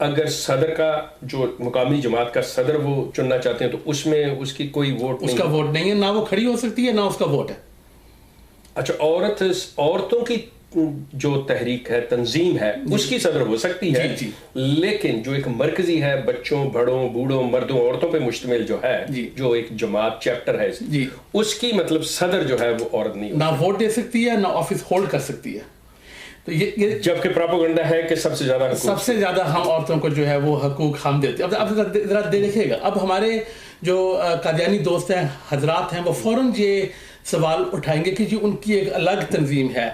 اگر صدر کا جو مقامی جماعت کا صدر وہ چننا چاہتے ہیں تو اس میں اس کی کوئی ووٹ نہیں، اس کا ووٹ نہیں ہے، نہ وہ کھڑی ہو سکتی ہے نہ اس کا ووٹ ہے۔ اچھا، عورتوں کی جو تحریک ہے، تنظیم ہے، اس کی صدر ہو سکتی ہے، لیکن جو ایک مرکزی ہے، بچوں، بڑوں، بوڑھوں، مردوں، عورتوں پہ مشتمل جو ہے، جو ایک جماعت چیپٹر ہے اس کی مطلب صدر جو ہے وہ عورت نہیں، نہ ووٹ دے سکتی ہے نہ آفس ہولڈ کر سکتی ہے۔ تو یہ جبکہ پراپیگنڈا ہے کہ سب سے زیادہ ہم عورتوں کو جو ہے وہ حقوق ہم دیتے ہیں۔ اب ذرا دیکھیے گا، اب ہمارے جو قادیانی دوست ہیں، حضرات ہیں، وہ فوراً یہ سوال اٹھائیں گے کہ جی ان کی ایک الگ تنظیم ہے،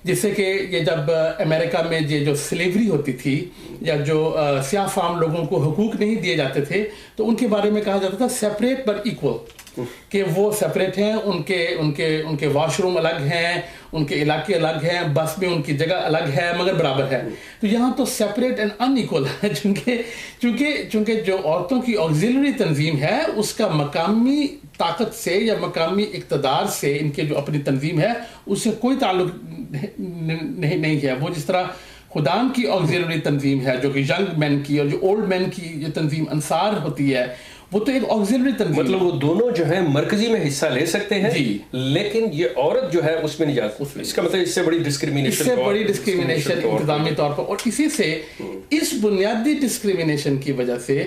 جس سے کہ یہ جب امریکہ میں یہ جو سلیوری ہوتی تھی یا جو سیاہ فام لوگوں کو حقوق نہیں دیے جاتے تھے تو ان کے بارے میں کہا جاتا تھا سیپریٹ پر ایکول، کہ وہ سیپریٹ ہیں، ان کے واش روم الگ ہیں، ان کے علاقے الگ ہیں، بس میں ان کی جگہ الگ ہے مگر برابر ہے۔ تو یہاں تو سیپریٹ اینڈ ان ایکول ہے، چونکہ جو عورتوں کی آگزیلری تنظیم ہے اس کا مقامی طاقت سے یا مقامی اقتدار سے ان کے جو اپنی تنظیم ہے اس سے کوئی تعلق نہیں ہے۔ وہ جس طرح خدام کی آگزیلری تنظیم ہے جو کہ ینگ مین کی اور جو اولڈ مین کی جو تنظیم انصار ہوتی ہے، وہ تو ایک آگزیلری تنظیم، مطلب وہ دونوں جو ہیں مرکزی میں حصہ لے سکتے ہیں، لیکن یہ عورت جو ہے اس میں نہیں جا سکتی۔ اس کا مطلب اس سے بڑی ڈسکریمنیشن انتظامی طور پر، اور اسی سے اس بنیادی ڈسکریمنیشن کی وجہ سے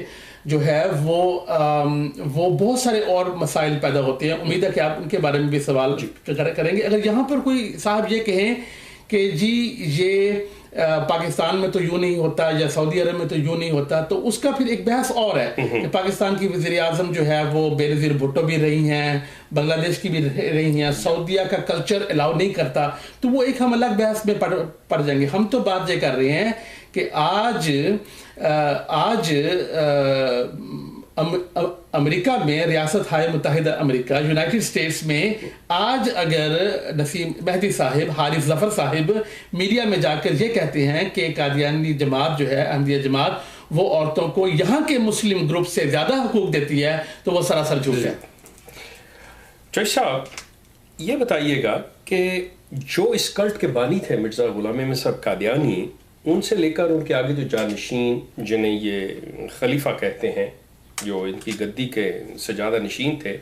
جو ہے وہ بہت سارے اور مسائل پیدا ہوتے ہیں۔ امید ہے کہ آپ ان کے بارے میں بھی سوال کریں گے۔ اگر یہاں پر کوئی صاحب یہ کہیں کہ جی یہ پاکستان میں تو یوں نہیں ہوتا یا سعودی عرب میں تو یوں نہیں ہوتا، تو اس کا پھر ایک بحث اور ہے کہ پاکستان کی وزیر اعظم جو ہے وہ بے نظیر بھٹو بھی رہی ہیں، بنگلہ دیش کی بھی رہی ہیں، سعودیہ کا کلچر الاؤ نہیں کرتا، تو وہ ایک ہم الگ بحث میں پڑ جائیں گے۔ ہم تو بات یہ کر رہے ہیں کہ آج امریکہ میں، ریاست ہائے متحدہ امریکہ، یونائٹڈ اسٹیٹس میں آج اگر نسیم مہدی صاحب، حارث ظفر صاحب میڈیا میں جا کر یہ کہتے ہیں کہ قادیانی جماعت جو ہے، احمدیہ جماعت، وہ عورتوں کو یہاں کے مسلم گروپ سے زیادہ حقوق دیتی ہے، تو وہ سراسر جھوٹ ہے۔ جج صاحب یہ بتائیے گا کہ جو اس کلٹ کے بانی تھے مرزا غلام احمد صاحب قادیانی، ان سے لے کر ان کے آگے جو جانشین جنہیں یہ خلیفہ کہتے ہیں، جو ان کی گدی کے سجادہ نشین تھے،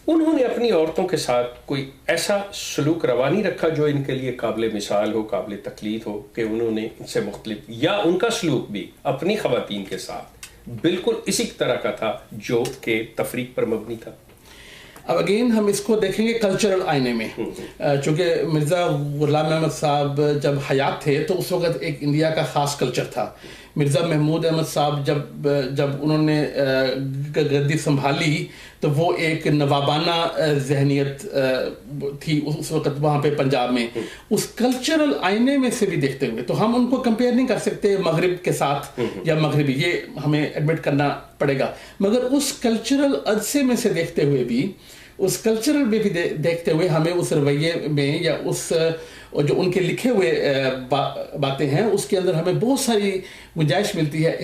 انہوں نے اپنی عورتوں کے ساتھ کوئی ایسا سلوک روانی رکھا جو ان کے لیے قابل مثال ہو، قابل تقلید ہو، کہ انہوں نے ان سے مختلف، یا ان کا سلوک بھی اپنی خواتین کے ساتھ بالکل اسی طرح کا تھا جو کہ تفریق پر مبنی تھا؟ اب اگین ہم اس کو دیکھیں گے کلچرل آئینے میں، چونکہ مرزا غلام احمد صاحب جب حیات تھے تو اس وقت ایک انڈیا کا خاص کلچر تھا۔ مرزا محمود احمد صاحب جب انہوں نے گدی سنبھالی تو وہ ایک نوابانہ ذہنیت تھی اس وقت وہاں پہ پنجاب میں۔ اس کلچرل آئینے میں سے بھی دیکھتے ہوئے تو ہم ان کو کمپیئر نہیں کر سکتے مغرب کے ساتھ یا مغربی، یہ ہمیں ایڈمٹ کرنا پڑے گا، مگر اس کلچرل عدسے میں سے دیکھتے ہوئے بھی، اس کلچرل میں بھی دیکھتے ہوئے ہمیں اس رویے میں یا اس جو ان کے لکھے ہوئے باتیں ہیں اس کے اندر ہمیں بہت ساری گنجائش ملتی ہے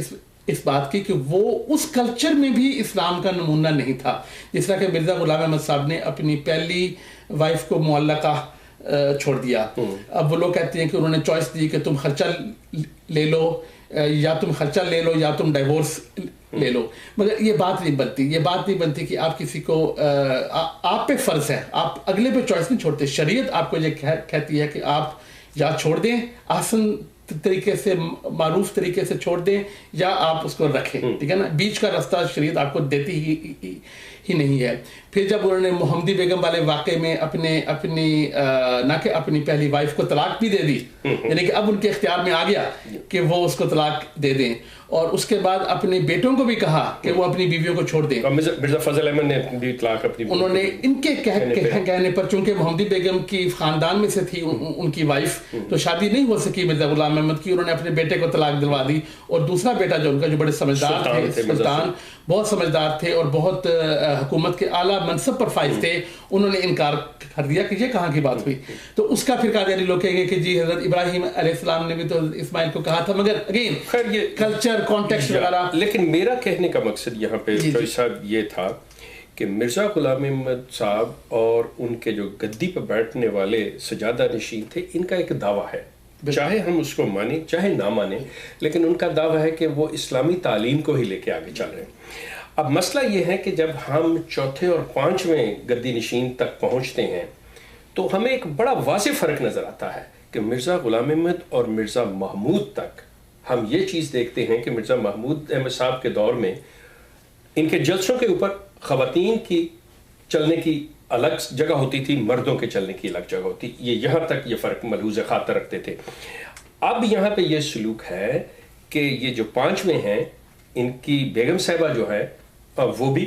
اس بات کی کہ وہ اس کلچر میں بھی اسلام کا نمونہ نہیں تھا۔ جس طرح کہ مرزا غلام احمد صاحب نے اپنی پہلی وائف کو معلقہ چھوڑ دیا۔ اب وہ لوگ کہتے ہیں کہ انہوں نے چوائس دی کہ تم خرچہ لے لو، یا تم خرچہ لے لو یا تم ڈائیورس لے لو، مگر یہ بات نہیں بنتی کہ آپ کسی کو، آپ پہ فرض ہے، آپ اگلے پہ چوائس نہیں چھوڑتے۔ شریعت آپ کو یہ کہتی ہے کہ آپ یا چھوڑ دیں آسن طریقے سے، معروف طریقے سے چھوڑ دیں، یا آپ اس کو رکھیں، ٹھیک ہے نا، بیچ کا راستہ شریعت آپ کو دیتی ہی نہیں ہے۔ پھر جب انہوں نے محمدی بیگم والے واقعے میں نہ کہ اپنی پہلی وائف کو طلاق بھی دے دی، یعنی کہ اب ان کے اختیار میں آ گیا کہ وہ اس کو طلاق دے دیں، اور اس کے بعد اپنے بیٹوں کو بھی کہا کہ وہ اپنی بیویوں کو چھوڑ دیں۔ مرزا فضل احمد نے بھی طلاق اپنی، انہوں نے ان کے کہنے پر، چونکہ محمدی بیگم کی خاندان میں سے تھی ان کی وائف، تو شادی نہیں ہو سکی مرزا غلام احمد کی، انہوں نے اپنے بیٹے کو طلاق دلوا دی، اور دوسرا بیٹا جو ان کا، جو بڑے سمجھدار تھے، سلطان بہت سمجھدار تھے اور بہت حکومت کے اعلیٰ منصب پر فائز تھے، انہوں نے انکار کر دیا کہ یہ کہاں کی بات ہوئی۔ تو اس کا پھر قادیانی لوگ کہیں گے کہ جی حضرت ابراہیم علیہ السلام نے بھی تو اسماعیل کو کہا تھا، مگر اگین خیر یہ کلچر کانٹیکسٹ وغیرہ۔ لیکن میرا کہنے کا مقصد یہاں پہ صاحب یہ تھا کہ مرزا غلام احمد صاحب اور ان کے جو گدی پہ بیٹھنے والے سجادہ نشین تھے، ان کا ایک دعویٰ ہے چاہے ہم اس کو مانیں چاہے نہ مانیں، لیکن ان کا دعویٰ ہے کہ وہ اسلامی تعلیم کو ہی لے کے آگے چل رہے ہیں۔ اب مسئلہ یہ ہے کہ جب ہم چوتھے اور پانچویں گدی نشین تک پہنچتے ہیں تو ہمیں ایک بڑا واضح فرق نظر آتا ہے کہ مرزا غلام احمد اور مرزا محمود تک ہم یہ چیز دیکھتے ہیں کہ مرزا محمود احمد صاحب کے دور میں ان کے جلسوں کے اوپر خواتین کی چلنے کی الگ جگہ ہوتی تھی، مردوں کے چلنے کی الگ جگہ ہوتی، یہ یہاں تک یہ فرق ملحوظ خاطر رکھتے تھے۔ اب یہاں پہ یہ سلوک ہے کہ یہ جو پانچویں ہیں ان کی بیگم صاحبہ جو ہے وہ بھی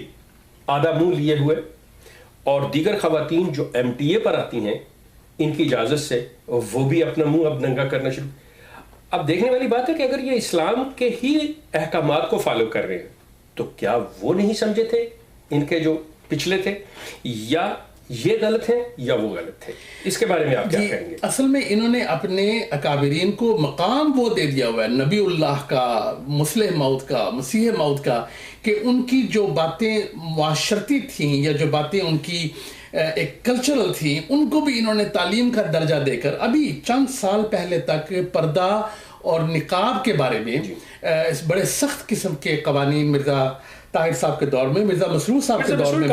آدھا منہ لیے ہوئے، اور دیگر خواتین جو ایم ٹی اے پر آتی ہیں ان کی اجازت سے وہ بھی اپنا منہ اب ننگا کرنا شروع۔ اب دیکھنے والی بات ہے کہ اگر یہ اسلام کے ہی احکامات کو فالو کر رہے ہیں تو کیا وہ نہیں سمجھے تھے ان کے جو پچھلے تھے، یا یہ غلط ہیں یا وہ غلط تھے؟ اس کے بارے میں آپ کیا کہیں گے؟ اصل میں انہوں نے اپنے اکابرین کو مقام وہ دے دیا ہوا ہے، نبی اللہ کا، مصلح موعود کا، مسیح موعود کا، کہ ان کی جو باتیں معاشرتی تھیں یا جو باتیں ان کی ایک کلچرل تھیں ان کو بھی انہوں نے تعلیم کا درجہ دے کر ابھی چند سال پہلے تک پردہ اور نقاب کے بارے میں اس بڑے سخت قسم کے قوانین مرزا طاہر صاحب کے دور میں، مرزا مسرور صاحب کے دور میں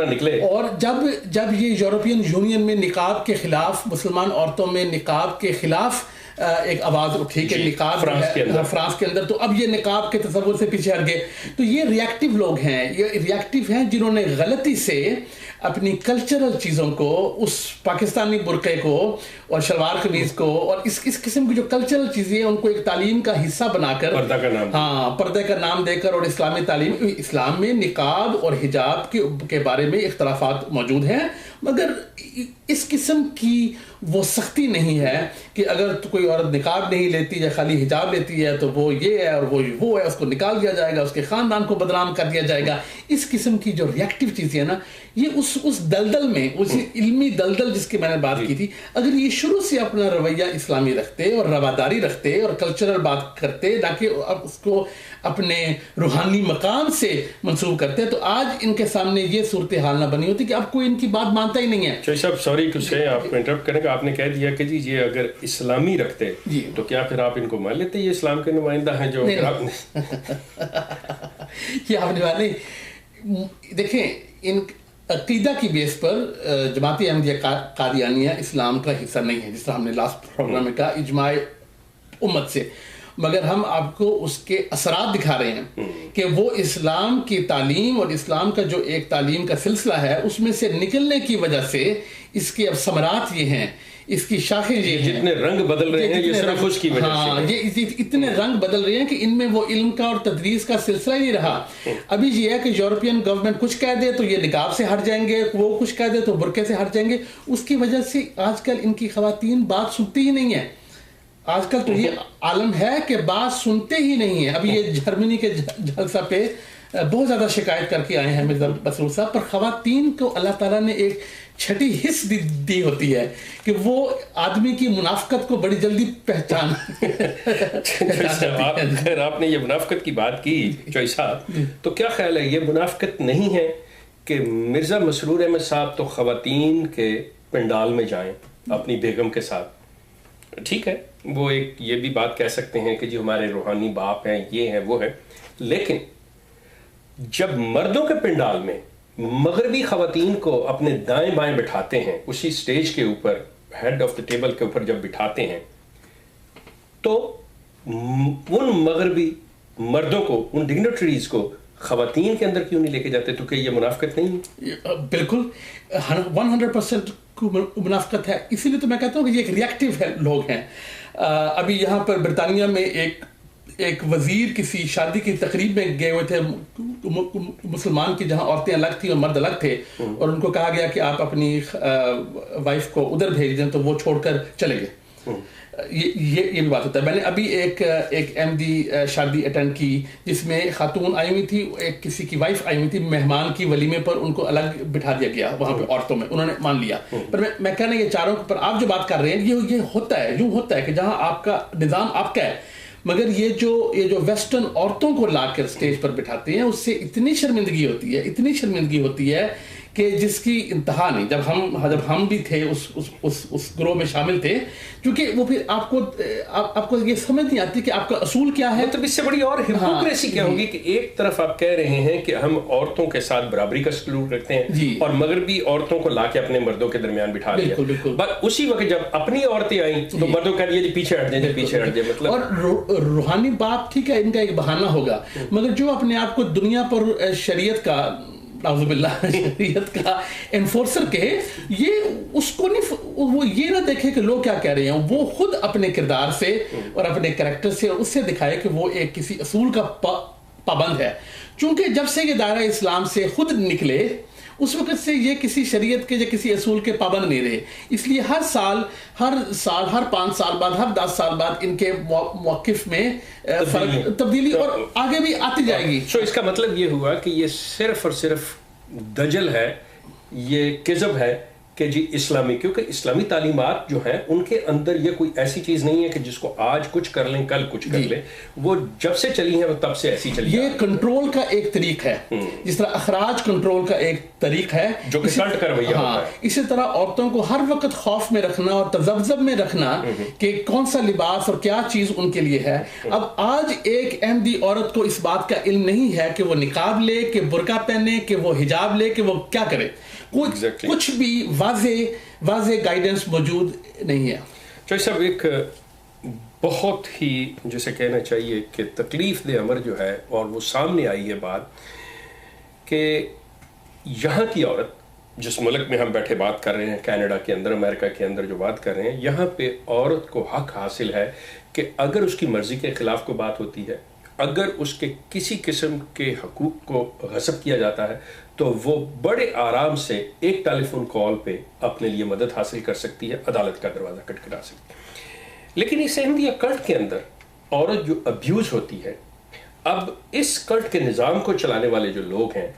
نکلے، اور جب یہ یورپین یونین میں نقاب کے خلاف، مسلمان عورتوں میں نقاب کے خلاف ایک آواز اٹھی کہ نقاب فرانس کے اندر، تو اب یہ نقاب کے تصور سے پیچھے ہٹ گئے۔ تو یہ ریئیکٹیو لوگ ہیں، یہ ریئیکٹیو ہیں جنہوں نے غلطی سے اپنی کلچرل چیزوں کو، اس پاکستانی برقعے کو اور شلوار قمیض کو اور اس قسم کی جو کلچرل چیزیں ہیں ان کو ایک تعلیم کا حصہ بنا کر، پردے کا نام دے کر، اور اسلامی تعلیم، اسلام میں نقاب اور حجاب کے بارے میں اختلافات موجود ہیں، مگر اس قسم کی وہ سختی نہیں ہے کہ اگر کوئی عورت نقاب نہیں لیتی یا خالی حجاب لیتی ہے تو وہ یہ ہے اور وہ ہے، اس کو نکال دیا جائے گا، اس کے خاندان کو بدنام کر دیا جائے گا۔ اس قسم کی جو ریئیکٹیو چیزیں ہیں نا، یہ اس دلدل میں، اس علمی دلدل جس کی میں نے بات کی تھی، اگر یہ شروع سے اپنا رویہ اسلامی رکھتے اور رواداری رکھتے اور کلچرل بات کرتے، تاکہ اس کو اپنے روحانی مقام سے منسوب کرتے، تو آج ان کے سامنے یہ صورتحال نہ بنی ہوتی کہ اب کوئی ان کی بات مانتا ہی نہیں ہے۔ شاہد صاحب سوری ٹو سے آپ کو انٹرپٹ کرنے کا، آپ نے کہہ دیا کہ جی یہ اگر اسلامی رکھتے تو کیا پھر آپ ان کو مان لیتے یہ اسلام کے نمائندہ ہیں جو آپ نے یہ آپ نے بات نہیں، دیکھیں ان عقیدہ کی بیس پر جماعت احمدیہ قادیانیہ اسلام کا حصہ نہیں ہے، جس طرح ہم نے لاسٹ پروگرام میں کہا، اجماع امت سے، مگر ہم آپ کو اس کے اثرات دکھا رہے ہیں کہ وہ اسلام کی تعلیم اور اسلام کا جو ایک تعلیم کا سلسلہ ہے اس میں سے نکلنے کی وجہ سے اس کے اب ثمرات یہ ہیں، اس کی شاخیں یہ ہیں، جتنے رنگ بدل رہے ہیں یہ صرف اس کی وجہ سے، یہ اتنے رنگ بدل رہے ہیں کہ ان میں وہ علم کا اور تدریس کا سلسلہ ہی نہیں رہا۔ ابھی یہ ہے کہ یورپین گورنمنٹ کچھ کہہ دے تو یہ نقاب سے ہٹ جائیں گے، وہ کچھ کہہ دے تو برقعے سے ہٹ جائیں گے، اس کی وجہ سے آج کل ان کی خواتین بات سنتی ہی نہیں ہیں۔ آج کل تو یہ عالم ہے کہ بات سنتے ہی نہیں ہیں۔ ابھی یہ جرمنی کے جلسہ پہ بہت زیادہ شکایت کر کے آئے ہیں مرزا مسرور صاحب، پر خواتین کو اللہ تعالیٰ نے ایک چھٹی حص دی ہوتی ہے کہ وہ آدمی کی منافقت کو بڑی جلدی پہچان۔ خیر آپ نے یہ منافقت کی بات کی چوئی صاحب، تو کیا خیال ہے یہ منافقت نہیں ہے کہ مرزا مسرور احمد صاحب تو خواتین کے پنڈال میں جائیں اپنی بیگم کے ساتھ، ٹھیک ہے وہ ایک یہ بھی بات کہہ سکتے ہیں کہ جی ہمارے روحانی باپ ہیں، یہ ہے وہ ہے، لیکن جب مردوں کے پنڈال میں مغربی خواتین کو اپنے دائیں بائیں بٹھاتے ہیں، اسی سٹیج کے اوپر ہیڈ آف دا ٹیبل کے اوپر جب بٹھاتے ہیں، تو ان مغربی مردوں کو، ان ڈگنیٹریز کو خواتین کے اندر کیوں نہیں لے کے جاتے؟ تو کہ یہ منافقت نہیں؟ بالکل 100% منافقت ہے، اسی لیے تو میں کہتا ہوں کہ یہ ایک ریئیکٹیو لوگ ہیں۔ ابھی یہاں پر برطانیہ میں ایک وزیر کسی شادی کی تقریب میں گئے ہوئے تھے مسلمان کی، جہاں عورتیں الگ تھیں اور مرد الگ تھے، اور ان کو کہا گیا کہ آپ اپنی وائف کو ادھر بھیج دیں، تو وہ چھوڑ کر چلے گئے۔ یہ بھی بات ہوتا ہے۔ میں نے ابھی ایک احمدی شادی اٹینڈ کی جس میں خاتون آئی ہوئی تھی، ایک کسی کی وائف آئی ہوئی تھی، مہمان کی ولیمے پر ان کو الگ بٹھا دیا گیا وہاں پہ عورتوں میں، انہوں نے مان لیا۔ پر میں کہنا یہ چاروں پر آپ جو بات کر رہے ہیں یہ ہوتا ہے، یوں ہوتا ہے کہ جہاں آپ کا نظام آپ کا ہے، مگر یہ جو ویسٹرن عورتوں کو لا کر اسٹیج پر بٹھاتے ہیں اس سے اتنی شرمندگی ہوتی ہے کہ جس کی انتہا نہیں. جب ہم بھی تھے اس گروہ میں شامل تھے, کیونکہ وہ پھر آپ کو یہ سمجھ نہیں آتی کہ آپ کا اصول کیا ہے. مطلب اس سے بڑی اور ہپوکریسی کیا ہوگی کہ ایک طرف آپ کہہ رہے ہیں کہ ہم عورتوں کے ساتھ برابری کا سلوک رکھتے ہیں اور مغربی عورتوں کو لا کے اپنے مردوں کے درمیان بٹھا دیا, بس اسی وقت جب اپنی عورتیں آئیں تو مردوں کہہ دیا پیچھے ہٹ جائیں, پیچھے ہٹ جائیں. مطلب اور روحانی باپ ٹھیک ہے, ان کا ایک بہانہ ہوگا, مگر جو اپنے آپ کو دنیا پر شریعت کا نعوذ باللہ شریعت کا انفورسر کہے, یہ اس کو نہیں, وہ یہ نہ دیکھے کہ لوگ کیا کہہ رہے ہیں, وہ خود اپنے کردار سے اور اپنے کریکٹر سے اور اس سے دکھائے کہ وہ ایک کسی اصول کا پابند ہے. چونکہ جب سے یہ دائرہ اسلام سے خود نکلے اس وقت سے یہ کسی شریعت کے یا کسی اصول کے پابند نہیں رہے, اس لیے ہر سال ہر 5 سال بعد, ہر 10 سال بعد ان کے موقف میں تبدیلی اور آگے بھی آتی جائے گی. اس کا مطلب یہ ہوا کہ یہ صرف اور صرف دجل ہے, یہ کذب ہے کہ جی اسلامی, کیونکہ اسلامی تعلیمات جو ہیں ان کے اندر یہ کوئی ایسی چیز نہیں ہے کہ جس کو آج کچھ کر لیں کل کچھ کر لیں, وہ جب سے چلی ہیں وہ تب سے ایسی چلی. یہ کنٹرول کا ایک طریق ہے, جس طرح اخراج کنٹرول کا ایک طریق ہے جو کہ کلٹ کا رویہ ہوتا ہے. اسی طرح عورتوں کو ہر وقت خوف میں رکھنا اور تذبذب میں رکھنا کہ کون سا لباس اور کیا چیز ان کے لیے ہے. اب آج ایک احمدی عورت کو اس بات کا علم نہیں ہے کہ وہ نقاب لے, کہ برقع پہنے, کہ وہ حجاب لے, کہ وہ کیا کرے. کچھ بھی واضح گائیڈنس موجود نہیں ہے. چوہے صاحب, ایک بہت ہی جسے کہنا چاہیے کہ تکلیف دہ امر جو ہے, اور وہ سامنے آئی ہے بات کہ یہاں کی عورت, جس ملک میں ہم بیٹھے بات کر رہے ہیں, کینیڈا کے اندر, امریکہ کے اندر جو بات کر رہے ہیں, یہاں پہ عورت کو حق حاصل ہے کہ اگر اس کی مرضی کے خلاف کوئی بات ہوتی ہے, اگر اس کے کسی قسم کے حقوق کو غصب کیا جاتا ہے, تو وہ بڑے آرام سے ایک ٹیلی فون کال پہ اپنے لیے مدد حاصل کر سکتی ہے, عدالت کا دروازہ کھٹکھٹا سکتی ہے. لیکن اس احمدیہ کلٹ کے اندر عورت جو ابیوز ہوتی ہے, اب اس کلٹ کے نظام کو چلانے والے جو لوگ ہیں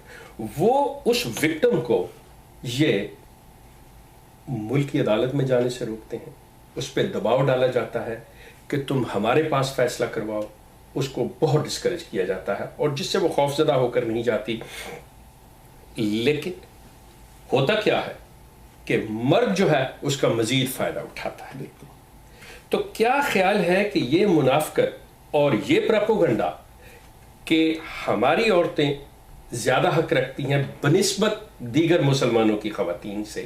وہ اس وکٹم کو یہ ملکی عدالت میں جانے سے روکتے ہیں, اس پہ دباؤ ڈالا جاتا ہے کہ تم ہمارے پاس فیصلہ کرواؤ, اس کو بہت ڈسکریج کیا جاتا ہے, اور جس سے وہ خوفزدہ ہو کر نہیں جاتی. لیکن ہوتا کیا ہے کہ مرد جو ہے اس کا مزید فائدہ اٹھاتا ہے. تو کیا خیال ہے کہ یہ منافقت اور یہ پروپیگنڈا کہ ہماری عورتیں زیادہ حق رکھتی ہیں بنسبت دیگر مسلمانوں کی خواتین سے,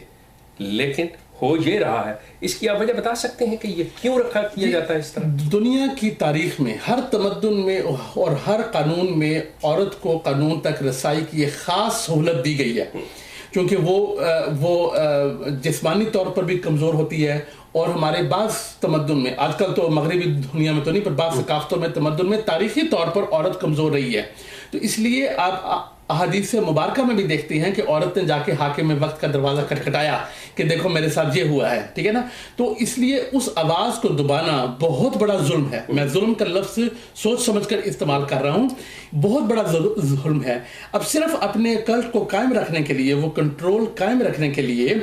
لیکن ہو یہ رہا ہے, اس کی آپ وجہ بتا سکتے ہیں کہ یہ کیوں رکھا کیا جاتا ہے اس طرح؟ دنیا کی تاریخ میں ہر تمدن میں اور ہر قانون میں عورت کو قانون تک رسائی کی ایک خاص سہولت دی گئی ہے, کیونکہ وہ جسمانی طور پر بھی کمزور ہوتی ہے, اور ہمارے بعض تمدن میں, آج کل تو مغربی دنیا میں تو نہیں, پر بعض ثقافتوں میں, تمدن میں تاریخی طور پر عورت کمزور رہی ہے. تو اس لیے آپ احادیث مبارکہ میں بھی دیکھتے ہیں کہ عورت نے جا کے حاکم وقت کا دروازہ کھٹکھٹایا کہ دیکھو میرے ساتھ یہ ہوا ہے, ٹھیک ہے نا. تو اس لیے اس آواز کو دبانا بہت بڑا ظلم ہے. میں ظلم کا لفظ سوچ سمجھ کر استعمال کر رہا ہوں, بہت بڑا ظلم ہے. اب صرف اپنے کلٹ کو قائم رکھنے کے لیے, وہ کنٹرول قائم رکھنے کے لیے,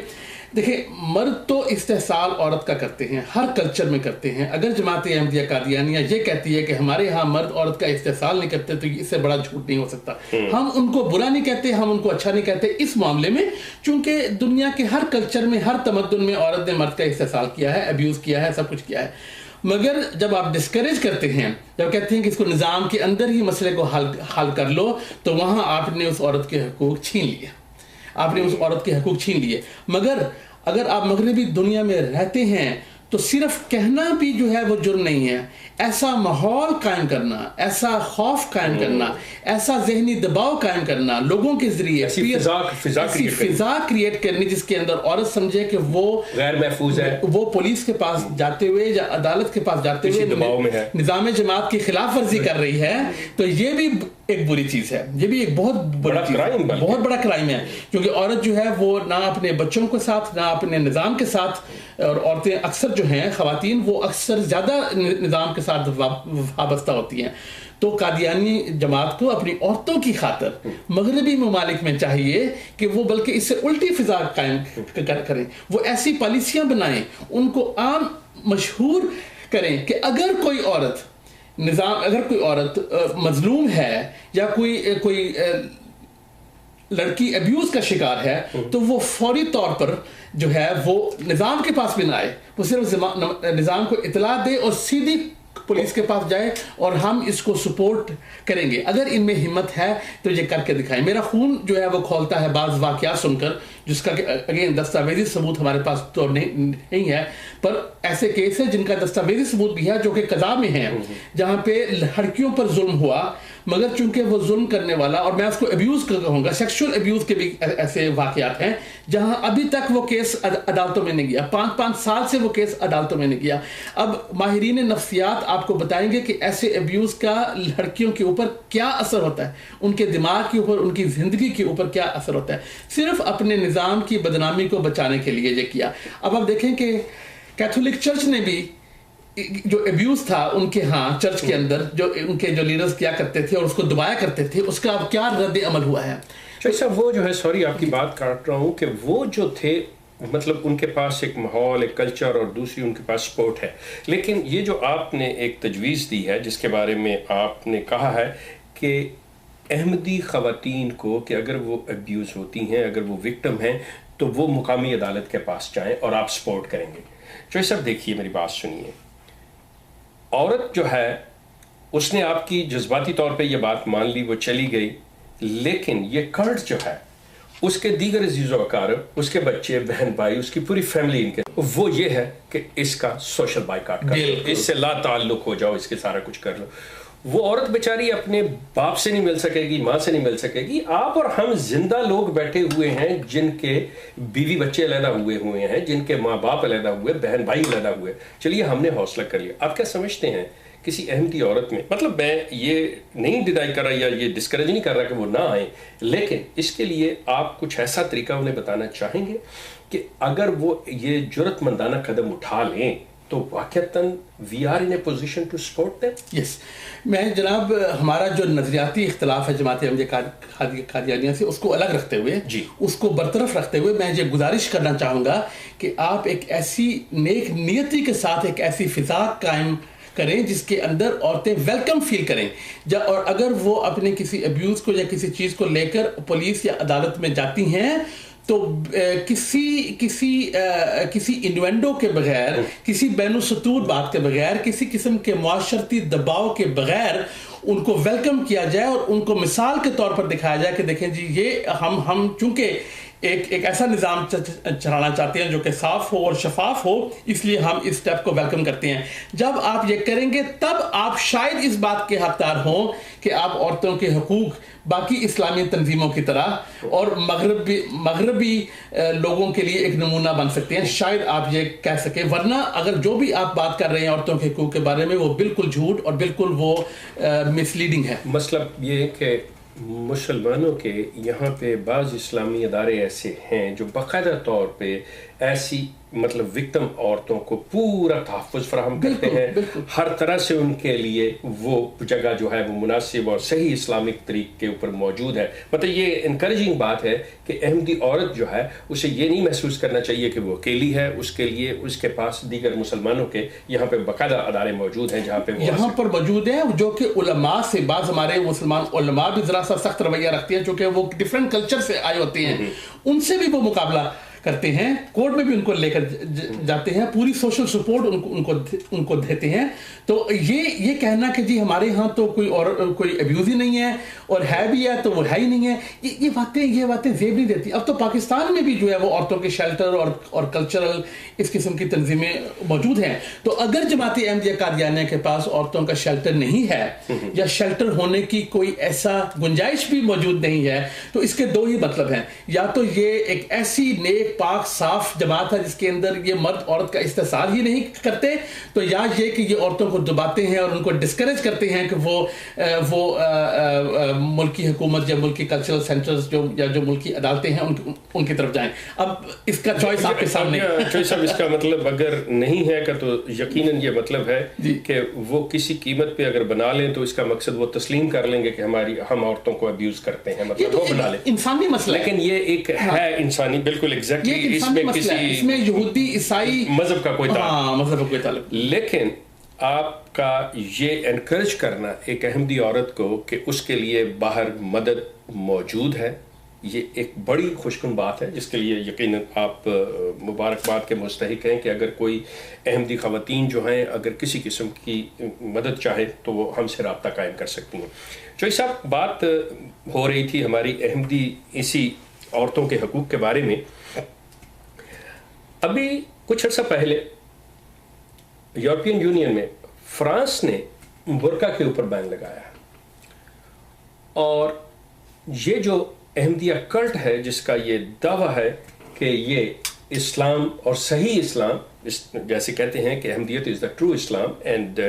دیکھیں مرد تو استحصال عورت کا کرتے ہیں, ہر کلچر میں کرتے ہیں. اگر جماعت احمدیہ قادیانیہ یہ کہتی ہے کہ ہمارے ہاں مرد عورت کا استحصال نہیں کرتے, تو اس سے بڑا جھوٹ نہیں ہو سکتا. ہم ان کو برا نہیں کہتے, ہم ان کو اچھا نہیں کہتے اس معاملے میں, چونکہ دنیا کے ہر کلچر میں, ہر تمدن میں عورت نے مرد کا استحصال کیا ہے, ابیوز کیا ہے, سب کچھ کیا ہے. مگر جب آپ ڈسکریج کرتے ہیں, جب کہتے ہیں کہ اس کو نظام کے اندر ہی مسئلے کو حل کر لو, تو وہاں آپ نے اس عورت کے حقوق چھین لیے, آپ نے اس عورت کے حقوق چھین لیے. مگر اگر آپ مغربی دنیا میں رہتے ہیں تو صرف کہنا بھی جو ہے وہ جرم نہیں ہے, ایسا ماحول قائم کرنا, ایسا خوف قائم کرنا, ایسا ذہنی دباؤ قائم کرنا لوگوں کے ذریعے, فضا کریٹ کرنی جس کے اندر عورت سمجھے کہ وہ غیر محفوظ ہے, وہ پولیس کے پاس جاتے ہوئے یا عدالت کے پاس جاتے ہوئے نظام جماعت کی خلاف ورزی کر رہی ہے, تو یہ بھی ایک بری چیز ہے, یہ بھی ایک بہت بڑا کرائم ہے. کیونکہ عورت جو ہے وہ نہ اپنے بچوں کے ساتھ, نہ اپنے نظام کے ساتھ, اور عورتیں اکثر جو ہیں خواتین وہ اکثر زیادہ نظام کے ساتھ وابستہ ہوتی ہیں. تو قادیانی جماعت کو اپنی عورتوں کی خاطر مغربی ممالک میں چاہیے کہ وہ بلکہ اس سے الٹی فضا قائم کریں, وہ ایسی پالیسیاں بنائیں, ان کو عام مشہور کریں کہ اگر کوئی عورت مظلوم ہے یا کوئی لڑکی ابیوز کا شکار ہے تو وہ فوری طور پر جو ہے وہ نظام کے پاس بھی نہ آئے, وہ صرف نظام کو اطلاع دے اور سیدھی پولیس کے پاس جائے اور ہم اس کو سپورٹ کریں گے. اگر ان میں ہمت ہے تو یہ کر کے دکھائیں. میرا خون جو ہے وہ کھولتا ہے بعض واقعات سن کر, جس کا اگین دستاویزی ثبوت ہمارے پاس تو نہیں ہے, پر ایسے کیس ہیں جن کا دستاویزی ثبوت بھی ہے جو کہ قضا میں ہیں, جہاں پہ لڑکیوں پر ظلم ہوا, مگر چونکہ وہ ظلم کرنے والا, اور میں اس کو ابیوز کہوں گا, سیکشول ابیوز کے بھی ایسے واقعات ہیں جہاں ابھی تک وہ کیس عدالتوں میں نہیں گیا, 5 سال سے وہ کیس عدالتوں میں نہیں گیا. اب ماہرین نفسیات آپ کو بتائیں گے کہ ایسے ابیوز کا لڑکیوں کے اوپر کیا اثر ہوتا ہے, ان کے دماغ کے اوپر, ان کی زندگی کے اوپر کیا اثر ہوتا ہے, صرف اپنے نظام کی بدنامی کو بچانے کے لیے یہ کیا. اب آپ دیکھیں کہ کیتھولک چرچ نے بھی جو ابیوز تھا ان کے ہاں چرچ کے اندر, جو ان کے جو لیڈرز کیا کرتے تھے اور اس کو دبایا کرتے تھے, اس کا اب کیا رد عمل ہوا ہے. صاحب وہ جو ہے, سوری آپ کی بات کاٹ رہا ہوں, کہ وہ جو تھے مطلب ان کے پاس ایک ماحول, ایک کلچر, اور دوسری ان کے پاس سپورٹ ہے, لیکن یہ جو آپ نے ایک تجویز دی ہے جس کے بارے میں آپ نے کہا ہے کہ احمدی خواتین کو کہ اگر وہ ابیوز ہوتی ہیں, اگر وہ وکٹم ہیں, تو وہ مقامی عدالت کے پاس جائیں اور آپ سپورٹ کریں گے. چوہے صاحب دیکھیے میری بات سنیے, عورت جو ہے اس نے آپ کی جذباتی طور پہ یہ بات مان لی, وہ چلی گئی, لیکن یہ کلٹ جو ہے اس کے دیگر عزیز و اقارب, اس کے بچے, بہن بھائی, اس کی پوری فیملی, ان کے وہ یہ ہے کہ اس کا سوشل بائیکاٹ کر لو, اس سے لا تعلق ہو جاؤ, اس کے سارا کچھ کر لو. وہ عورت بیچاری اپنے باپ سے نہیں مل سکے گی, ماں سے نہیں مل سکے گی. آپ اور ہم زندہ لوگ بیٹھے ہوئے ہیں جن کے بیوی بچے علیحدہ ہوئے ہیں, جن کے ماں باپ علیحدہ ہوئے, بہن بھائی علیحدہ ہوئے. چلیے ہم نے حوصلہ کر لیا. آپ کیا سمجھتے ہیں کسی احمدی عورت میں, مطلب میں یہ نہیں ڈینائی کر رہا یا یہ ڈسکریج نہیں کر رہا کہ وہ نہ آئیں, لیکن اس کے لیے آپ کچھ ایسا طریقہ انہیں بتانا چاہیں گے کہ اگر وہ یہ جرأت مندانہ قدم اٹھا لیں تو واقعتاً we are in a position to support them. Yes, میں جناب ہمارا جو نظریاتی اختلاف ہے جماعت احمدیہ قادیانیہ سے, اس کو الگ رکھتے ہوئے, اس کو برطرف رکھتے ہوئے, میں یہ گزارش کرنا چاہوں گا کہ آپ ایک ایسی نیک نیتی کے ساتھ ایک ایسی فضا قائم کریں جس کے اندر عورتیں ویلکم فیل کریں, اور اگر وہ اپنے کسی ابیوز کو یا کسی چیز کو لے کر پولیس یا عدالت میں جاتی ہیں تو کسی انوینڈو کے بغیر, کسی بین السطور بات کے بغیر, کسی قسم کے معاشرتی دباؤ کے بغیر ان کو ویلکم کیا جائے اور ان کو مثال کے طور پر دکھایا جائے کہ دیکھیں جی یہ ہم چونکہ ایک ایسا نظام چلانا چاہتے ہیں جو کہ صاف ہو اور شفاف ہو, اس لیے ہم اس اسٹیپ کو ویلکم کرتے ہیں. جب آپ یہ کریں گے تب آپ شاید اس بات کے حقدار ہوں کہ آپ عورتوں کے حقوق باقی اسلامی تنظیموں کی طرح اور مغربی لوگوں کے لیے ایک نمونہ بن سکتے ہیں. شاید آپ یہ کہہ سکیں, ورنہ اگر جو بھی آپ بات کر رہے ہیں عورتوں کے حقوق کے بارے میں وہ بالکل جھوٹ اور بالکل وہ مس لیڈنگ ہے. مطلب یہ کہ مسلمانوں کے یہاں پہ بعض اسلامی ادارے ایسے ہیں جو باقاعدہ طور پہ ایسی مطلب وکٹم عورتوں کو پورا تحفظ فراہم کرتے ہیں, ہر طرح سے ان کے لیے وہ جگہ جو ہے وہ مناسب اور صحیح اسلامک طریق کے اوپر موجود ہے. مطلب یہ انکریجنگ بات ہے کہ احمدی عورت جو ہے اسے یہ نہیں محسوس کرنا چاہیے کہ وہ اکیلی ہے, اس کے لیے اس کے پاس دیگر مسلمانوں کے یہاں پہ باقاعدہ ادارے موجود ہیں جہاں پہ یہاں پر موجود ہیں, جو کہ علماء سے, بعض ہمارے مسلمان علماء بھی ذرا سا سخت رویہ رکھتے ہیں چونکہ وہ ڈفرینٹ کلچر سے آئے ہوتے ہیں, ان سے بھی وہ مقابلہ کرتے ہیں, کورٹ میں بھی ان کو لے کر جاتے ہیں, پوری سوشل سپورٹ ان کو دیتے ہیں. تو یہ کہنا کہ جی ہمارے ہاں تو کوئی ابیوز ہی نہیں ہے اور ہے بھی ہے تو وہ ہے ہی نہیں ہے, یہ باتیں زیب نہیں دیتی. اب تو پاکستان میں بھی جو ہے وہ عورتوں کے شیلٹر اور کلچرل اس قسم کی تنظیمیں موجود ہیں. تو اگر جماعت احمدیہ قادیانیہ کے پاس عورتوں کا شیلٹر نہیں ہے یا شیلٹر ہونے کی کوئی ایسا گنجائش بھی موجود نہیں ہے, تو اس کے دو ہی مطلب ہیں. یا تو یہ ایک ایسی نیک پاک صاف جماعت ہے جس کے اندر یہ مرد عورت کا استحصال ہی نہیں کرتے, تو یا یہ کہ یہ عورتوں کو دباتے ہیں اور ان کو ڈسکریج کرتے ہیں کہ وہ ملکی حکومت یا ملکی کلچرل سینٹرز جو ملکی عدالتیں ہیں ان کی طرف جائیں. اب اس کا چوائس آپ کے سامنے. چوائس اب اس کا مطلب اگر نہیں ہے تو یقیناً یہ مطلب ہے کہ وہ کسی قیمت پہ اگر بنا لیں تو اس کا مقصد وہ تسلیم کر لیں گے کہ ہم عورتوں کو ابیوز کرتے ہیں, مطلب وہ بنا لیں. انسانی مسئلہ, لیکن یہ ایک ہے انسانی, بالکل ایگزیکٹلی, اس میں یہودی عیسائی مذہب کا کوئی تعلق. لیکن آپ کا یہ انکریج کرنا ایک احمدی عورت کو کہ اس کے لیے باہر مدد موجود ہے, یہ ایک بڑی خوشکن بات ہے جس کے لیے یقیناً آپ مبارکباد کے مستحق ہیں کہ اگر کوئی احمدی خواتین جو ہیں اگر کسی قسم کی مدد چاہے تو وہ ہم سے رابطہ قائم کر سکتی ہیں. چوئی صاحب، بات ہو رہی تھی ہماری احمدی اسی عورتوں کے حقوق کے بارے میں. ابھی کچھ عرصہ پہلے یورپین یونین میں فرانس نے برقع کے اوپر بین لگایا، اور یہ جو احمدیہ کلٹ ہے جس کا یہ دعویٰ ہے کہ یہ اسلام اور صحیح اسلام، جیسے کہتے ہیں کہ احمدیت از دا ٹرو اسلام، اینڈ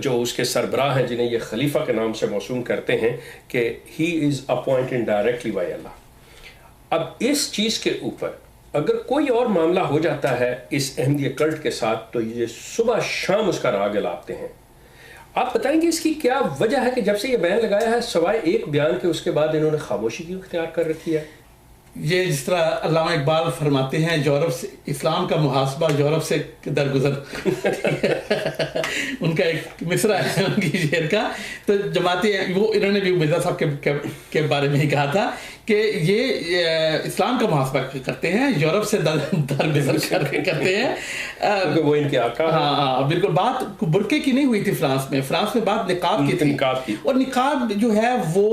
جو اس کے سربراہ ہیں جنہیں یہ خلیفہ کے نام سے موسوم کرتے ہیں کہ ہی از اپوائنٹڈ ڈائریکٹلی بائی اللہ. اب اس چیز کے اوپر اگر کوئی اور معاملہ ہو جاتا ہے اس احمدیہ کلٹ کے ساتھ تو یہ صبح شام اس کا راگ الاپتے ہیں. آپ بتائیں گے اس کی کیا وجہ ہے کہ جب سے یہ بیان لگایا ہے سوائے ایک بیان کے اس کے بعد انہوں نے خاموشی کی اختیار کر رکھی ہے؟ یہ جس طرح علامہ اقبال فرماتے ہیں یورپ سے اسلام کا محاسبہ یورپ سے درگزر ان کا ایک مصرع ہے ان کی شعر کا. تو جماعتیں وہ انہوں نے بھی مرزا صاحب کے بارے میں ہی کہا تھا کہ یہ اسلام کا محاسبہ کرتے ہیں، یورپ سے درگزر کرتے ہیں. وہ ان کے آقا. ہاں بالکل. بات برقعے کی نہیں ہوئی تھی فرانس میں بات نقاب کی تھی، اور نقاب جو ہے وہ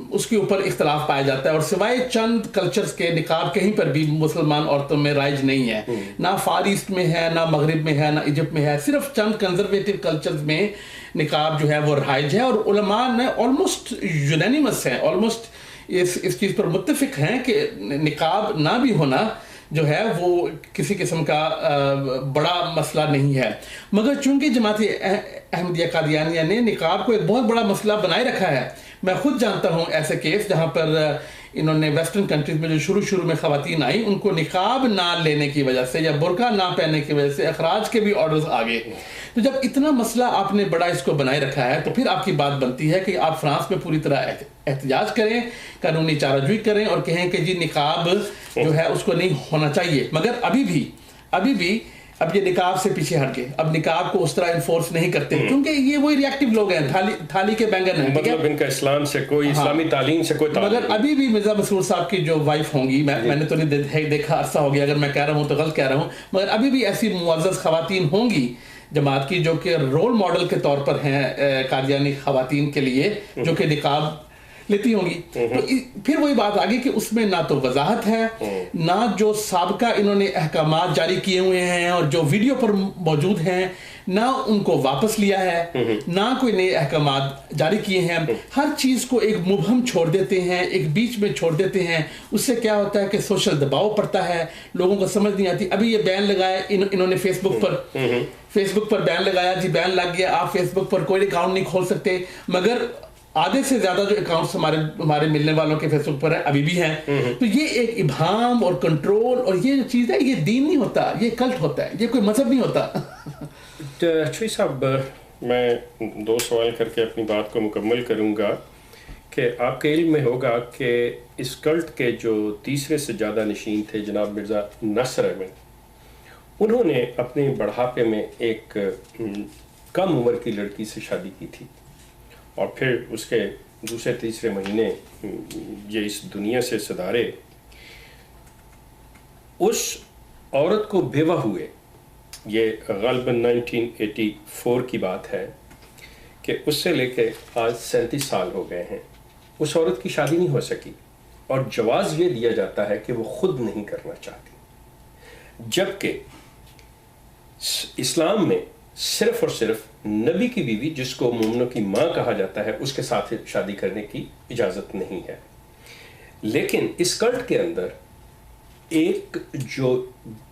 اس کے اوپر اختلاف پایا جاتا ہے، اور سوائے چند کلچرز کے نقاب کہیں پر بھی مسلمان عورتوں میں رائج نہیں ہے. نہ فار ایسٹ میں ہے، نہ مغرب میں ہے، نہ ایجپٹ میں ہے. صرف چند کنزرویٹو کلچرز میں نقاب جو ہے وہ رائج ہے، اور علماء نے آلموسٹ یونینیمس ہیں، آلموسٹ اس چیز پر متفق ہیں کہ نقاب نہ بھی ہونا جو ہے وہ کسی قسم کا بڑا مسئلہ نہیں ہے. مگر چونکہ جماعت احمدیہ قادیانیہ نے نقاب کو ایک بہت بڑا مسئلہ بنائے رکھا ہے. میں خود جانتا ہوں ایسے کیس جہاں پر انہوں نے ویسٹرن کنٹریز میں جو شروع میں خواتین آئیں ان کو نقاب نہ لینے کی وجہ سے یا برقع نہ پہننے کی وجہ سے اخراج کے بھی آرڈرز آ گئے. تو جب اتنا مسئلہ آپ نے بڑا اس کو بنائے رکھا ہے تو پھر آپ کی بات بنتی ہے کہ آپ فرانس میں پوری طرح احتجاج کریں، قانونی چارہ جوئی کریں اور کہیں کہ جی نقاب جو ہے اس کو نہیں ہونا چاہیے. مگر ابھی بھی اب یہ نقاب سے پیچھے ہٹ گئے، اب نقاب کو اس طرح انفورس نہیں کرتے کیونکہ یہ وہی ریئیکٹیو لوگ ہیں، تھالی کے بینگن ہیں. مطلب ان کا اسلام سے کوئی اسلامی تعلیم سے کوئی تعلق. مگر ابھی بھی مرزا مسرور صاحب کی جو وائف ہوں گی، میں نے تو نہیں دیکھا، عرصہ ہو گیا، اگر میں کہہ رہا ہوں تو غلط کہہ رہا ہوں، مگر ابھی بھی ایسی معزز خواتین ہوں گی جماعت کی جو کہ رول ماڈل کے طور پر ہیں قادیانی خواتین کے لیے، جو کہ نقاب لیتی ہوں گی. تو پھر وہی بات آگئی کہ اس میں نہ تو وضاحت ہے، نہ جو سابقہ انہوں نے احکامات جاری کیے ہوئے ہیں اور جو ویڈیو پر موجود ہیں نہ ان کو واپس لیا ہے، نہ کوئی نئے احکامات جاری کیے ہیں. ہر چیز کو ایک مبہم چھوڑ دیتے ہیں، ایک بیچ میں چھوڑ دیتے ہیں. اس سے کیا ہوتا ہے کہ سوشل دباؤ پڑتا ہے، لوگوں کو سمجھ نہیں آتی. ابھی یہ بیان لگایا انہوں نے فیس بک پر بیان لگایا، جی بیان لگ گیا، آپ فیس بک پر کوئی اکاؤنٹ نہیں کھول سکتے. مگر آدھے سے زیادہ جو اکاؤنٹس ہمارے ملنے والوں کے فیس بک پر ابھی بھی ہیں. تو یہ ایک ابہام اور کنٹرول اور یہ جو چیز ہے یہ دین نہیں ہوتا، یہ کلٹ ہوتا ہے، یہ کوئی مذہب نہیں ہوتا. چوئی صاحب، میں 2 سوال کر کے اپنی بات کو مکمل کروں گا کہ آپ کے علم میں ہوگا کہ اس کلٹ کے جو تیسرے سے زیادہ نشین تھے جناب مرزا نصر احمد، انہوں نے اپنے بڑھاپے میں ایک کم عمر کی لڑکی سے شادی کی تھی، اور پھر اس کے دوسرے تیسرے مہینے یہ اس دنیا سے صدارے. اس عورت کو بیوہ ہوئے، یہ غالباً 1984 کی بات ہے کہ اس سے لے کے آج 37 سال ہو گئے ہیں. اس عورت کی شادی نہیں ہو سکی، اور جواز یہ دیا جاتا ہے کہ وہ خود نہیں کرنا چاہتی، جبکہ اسلام میں صرف اور صرف نبی کی بیوی جس کو مومنوں کی ماں کہا جاتا ہے اس کے ساتھ شادی کرنے کی اجازت نہیں ہے. لیکن اس کلٹ کے اندر ایک جو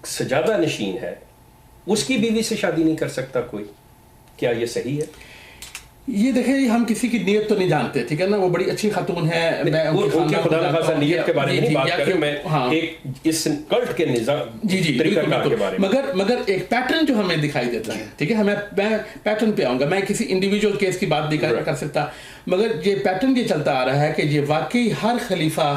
سجادہ نشین ہے اس کی بیوی سے شادی نہیں کر سکتا کوئی. کیا یہ صحیح ہے؟ یہ دیکھیں ہم کسی کی نیت تو نہیں جانتے، ٹھیک ہے نا، وہ بڑی اچھی خاتون ہے، میں ان کی خدا نخواستہ نیت کے بارے میں نہیں بات کر رہا ہوں، میں ایک اس کلٹ کے نظام طریقہ کار کے بارے میں. مگر ایک پیٹرن جو ہمیں دکھائی دیتا ہے، ٹھیک ہے، میں پیٹرن پہ آؤں گا، میں کسی انڈیویجول کیس کی بات نہیں کر سکتا، مگر یہ پیٹرن یہ چلتا آ رہا ہے کہ یہ واقعی ہر خلیفہ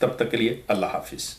تب تک کے لیے اللہ حافظ.